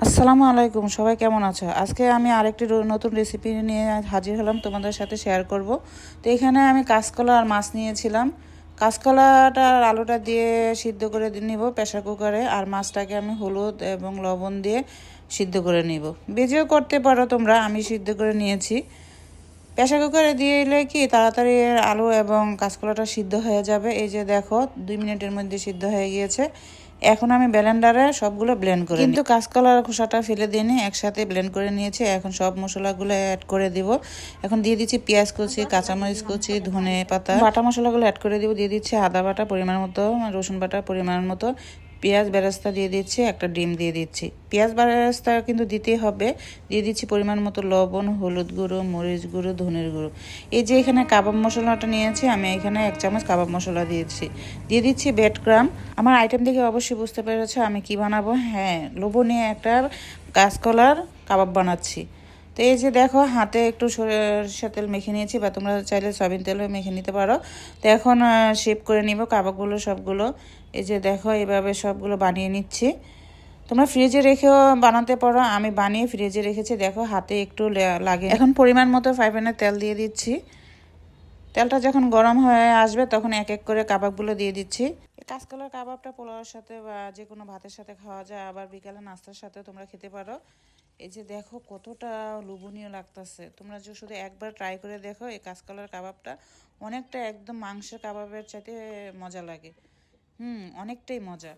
আসসালামু আলাইকুম, সবাই কেমন আছো? আজকে আমি আরেকটি নতুন রেসিপি নিয়ে হাজির হলাম তোমাদের সাথে শেয়ার করব। তো এখানে আমি কাঁচকলা আর মাছ নিয়েছিলাম। কাঁচকলাটা আর আলুটা দিয়ে সিদ্ধ করে নিব প্রেসার কুকারে, আর মাছটাকে আমি হলুদ এবং লবণ দিয়ে সিদ্ধ করে নিব। ভেজেও করতে পারো তোমরা, আমি সিদ্ধ করে নিয়েছি। প্রেসার কুকারে দিয়ে এলে কি তাড়াতাড়ি আলু এবং কাঁচকলাটা সিদ্ধ হয়ে যাবে। এই যে দেখো 2 মিনিটের মধ্যে সিদ্ধ হয়ে গিয়েছে। এখন আমি ব্লেন্ডারে সবগুলো ব্লেন্ড করে কিন্তু কাঁচকলার খোসাটা ফেলে দিইনি, একসাথে ব্লেন্ড করে নিয়েছি। এখন সব মশলাগুলো অ্যাড করে দিব। এখন দিয়ে দিচ্ছি পেঁয়াজ কুচি, কাঁচামরিচ কুচি, ধনে পাতা, বাটা মশলাগুলো অ্যাড করে দিব। দিয়ে দিচ্ছি আদা বাটা পরিমাণ মতো, রসুন বাটা পরিমাণ মতো, পেঁয়াজ বেরেস্তা দিয়ে দিচ্ছি, একটা ডিম দিয়ে দিচ্ছি। পেঁয়াজ বেরেস্তা কিন্তু দিতেই হবে। দিয়ে দিচ্ছি পরিমাণ মতো লবণ, হলুদ গুঁড়ো, মরিচ গুঁড়ো, ধনের গুঁড়ো। এই যে এখানে কাবাব মশলাটা নিয়েছি আমি, এখানে 1 চামচ কাবাব মশলা দিয়েছি। দিয়ে দিচ্ছি ব্রেড ক্রাম্ব। আমার আইটেম দেখে অবশ্যই বুঝতে পেরেছো আমি কি বানাবো। হ্যাঁ, লোভনীয় একটা কাঁচকলার কাবাব বানাচ্ছি। তো এই যে দেখো হাতে একটু সরিষার তেল মেখে নিয়েছি, বা তোমরা চাইলে সয়াবিন তেলও মেখে নিতে পারো। তো এখন শেপ করে নিব কাবাবগুলো সবগুলো। এই যে দেখো এইভাবে সবগুলো বানিয়ে নিচ্ছি। তোমরা ফ্রিজে রেখেও বানাতে পারো, আমি বানিয়ে ফ্রিজে রেখেছি। দেখো হাতে একটু লাগে। এখন পরিমাণ মতো ফ্রাই প্যানে তেল দিয়ে দিচ্ছি। তেলটা যখন গরম হয়ে আসবে তখন এক এক করে কাবাবগুলো দিয়ে দিচ্ছি। কাঁচকলার কাবাবটা পোলাওয়ের সাথে বা যে কোনো ভাতের সাথে খাওয়া যায়, আবার বিকালে নাস্তার সাথে তোমরা খেতে পারো। এই যে দেখো কতটা লোভনীয় লাগতেছে। তোমরা যে শুধু একবার ট্রাই করে দেখো, এই কাঁচকলার কাবাবটা অনেকটা একদম মাংসের কাবাবের চাইতে মজা লাগে। অনেকটাই মজা।